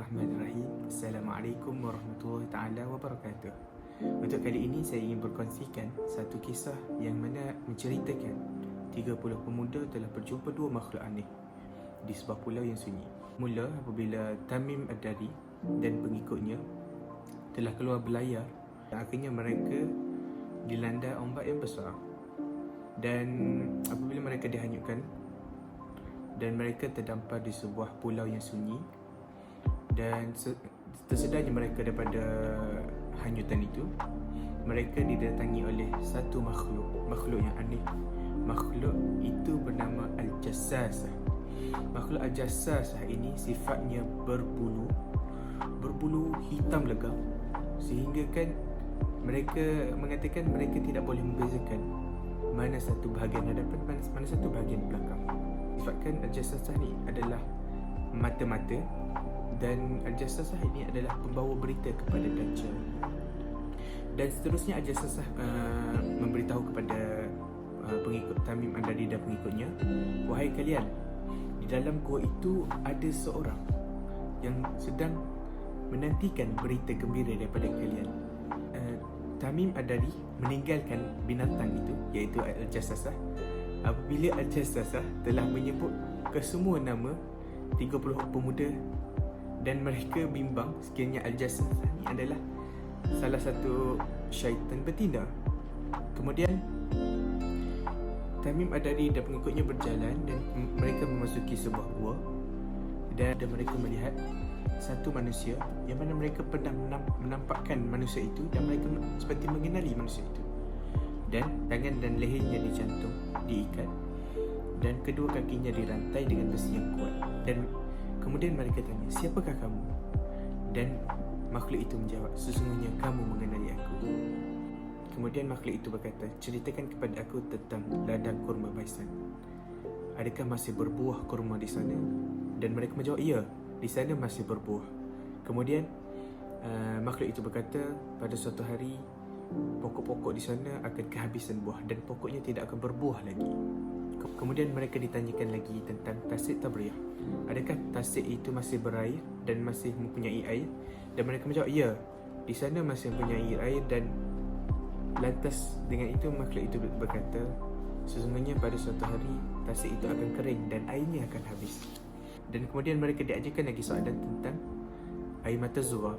Bismillahirrahmanirrahim. Assalamualaikum warahmatullahi taala wabarakatuh. Untuk kali ini saya ingin berkongsikan satu kisah yang mana menceritakan 30 pemuda telah berjumpa dua makhluk aneh di sebuah pulau yang sunyi. Mula apabila Tamim Ad-Dari dan pengikutnya telah keluar berlayar, akhirnya mereka dilanda ombak yang besar. Dan apabila mereka dihanyutkan dan mereka terdampar di sebuah pulau yang sunyi, dan tersedarnya mereka daripada hanyutan itu, mereka didatangi oleh satu makhluk yang aneh. Makhluk itu bernama Al-Jassasah. Makhluk Al-Jassasah ini sifatnya berbulu hitam legam, sehingga kan mereka mengatakan mereka tidak boleh membezakan mana satu bahagian hadapan, mana satu bahagian belakang. Sifatkan Al-Jassasah ni adalah mata-mata, dan Al-Jassasah ini adalah pembawa berita kepada Dajjal. Dan seterusnya Al-Jassasah memberitahu kepada pengikut Tamim Ad-Dari dan pengikutnya, wahai kalian, di dalam gua itu ada seorang yang sedang menantikan berita gembira daripada kalian. Tamim Ad-Dari meninggalkan binatang itu, iaitu Al-Jassasah, apabila Al-Jassasah telah menyebut kesemua nama 30 pemuda, dan mereka bimbang sekiranya Al-Jassasah ni adalah salah satu syaitan betina. Kemudian Tamim Ad-Dari dan pengikutnya berjalan dan mereka memasuki sebuah gua, dan mereka melihat satu manusia yang mana mereka pernah menampakkan manusia itu, dan mereka seperti mengenali manusia itu. Dan tangan dan lehernya dicantum, diikat, dan kedua kakinya dirantai dengan besi yang kuat. Dan kemudian mereka tanya, siapakah kamu? Dan makhluk itu menjawab, sesungguhnya kamu mengenali aku. Kemudian makhluk itu berkata, ceritakan kepada aku tentang ladang kurma Baisan. Adakah masih berbuah kurma di sana? Dan mereka menjawab, ya, di sana masih berbuah. Kemudian makhluk itu berkata, pada suatu hari pokok-pokok di sana akan kehabisan buah dan pokoknya tidak akan berbuah lagi. Kemudian mereka ditanyakan lagi tentang tasik Tabriyah. Adakah tasik itu masih berair dan masih mempunyai air? Dan mereka menjawab, ya, di sana masih mempunyai air. Dan lantas dengan itu makhluk itu berkata, sesungguhnya pada suatu hari tasik itu akan kering dan airnya akan habis. Dan kemudian mereka diajarkan lagi soalan tentang air mata Zuhar.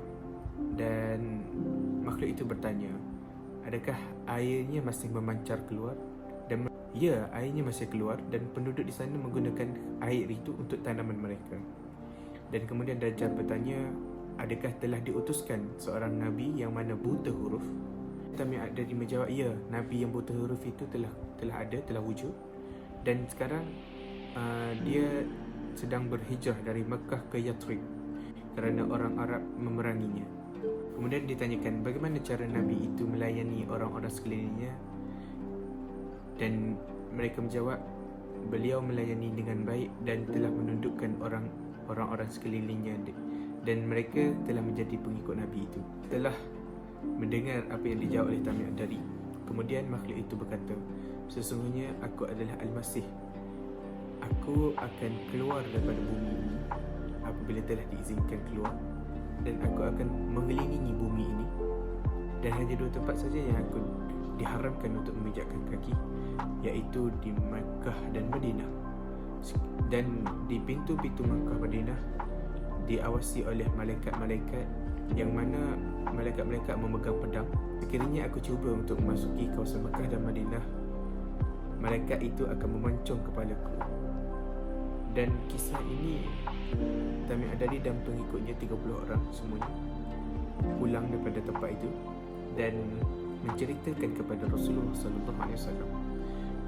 Dan makhluk itu bertanya, adakah airnya masih memancar keluar? Dan ya, airnya masih keluar, dan penduduk di sana menggunakan air itu untuk tanaman mereka. Dan kemudian Dajjal bertanya, adakah telah diutuskan seorang Nabi yang mana buta huruf? Tamim Ad-Dari menjawab, ya, Nabi yang buta huruf itu telah wujud. Dan sekarang dia sedang berhijrah dari Mekah ke Yathrib kerana orang Arab memeranginya. Kemudian ditanyakan bagaimana cara Nabi itu melayani orang-orang sekelilingnya, dan mereka menjawab, beliau melayani dengan baik dan telah menundukkan orang-orang sekelilingnya, dan mereka telah menjadi pengikut Nabi itu. Setelah mendengar apa yang dijawab oleh Tamim Ad-Dari, kemudian makhluk itu berkata, sesungguhnya aku adalah Al-Masih. Aku akan keluar daripada bumi ini apabila telah diizinkan keluar, dan aku akan mengelilingi bumi ini, dan hanya dua tempat saja yang aku diharamkan untuk memijakkan kaki, iaitu di Makkah dan Madinah. Dan di pintu-pintu Makkah Madinah diawasi oleh malaikat-malaikat, yang mana malaikat-malaikat memegang pedang. Sekiranya aku cuba untuk memasuki kawasan Makkah dan Madinah, malaikat itu akan memancung kepalaku. Dan kisah ini Tamim Ad-Dari dan pengikutnya 30 orang semuanya pulang daripada tempat itu dan menceritakan kepada Rasulullah SAW.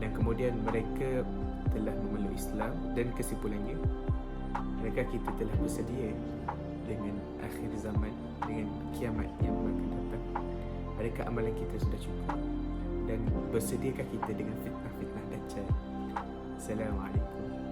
Dan kemudian mereka telah memeluk Islam, dan kesimpulannya, mereka kita telah bersedia dengan akhir zaman, dengan kiamat yang akan datang. Adakah amalan kita sudah cukup? Dan bersediakah kita dengan fitnah-fitnah Dajjal? Assalamualaikum.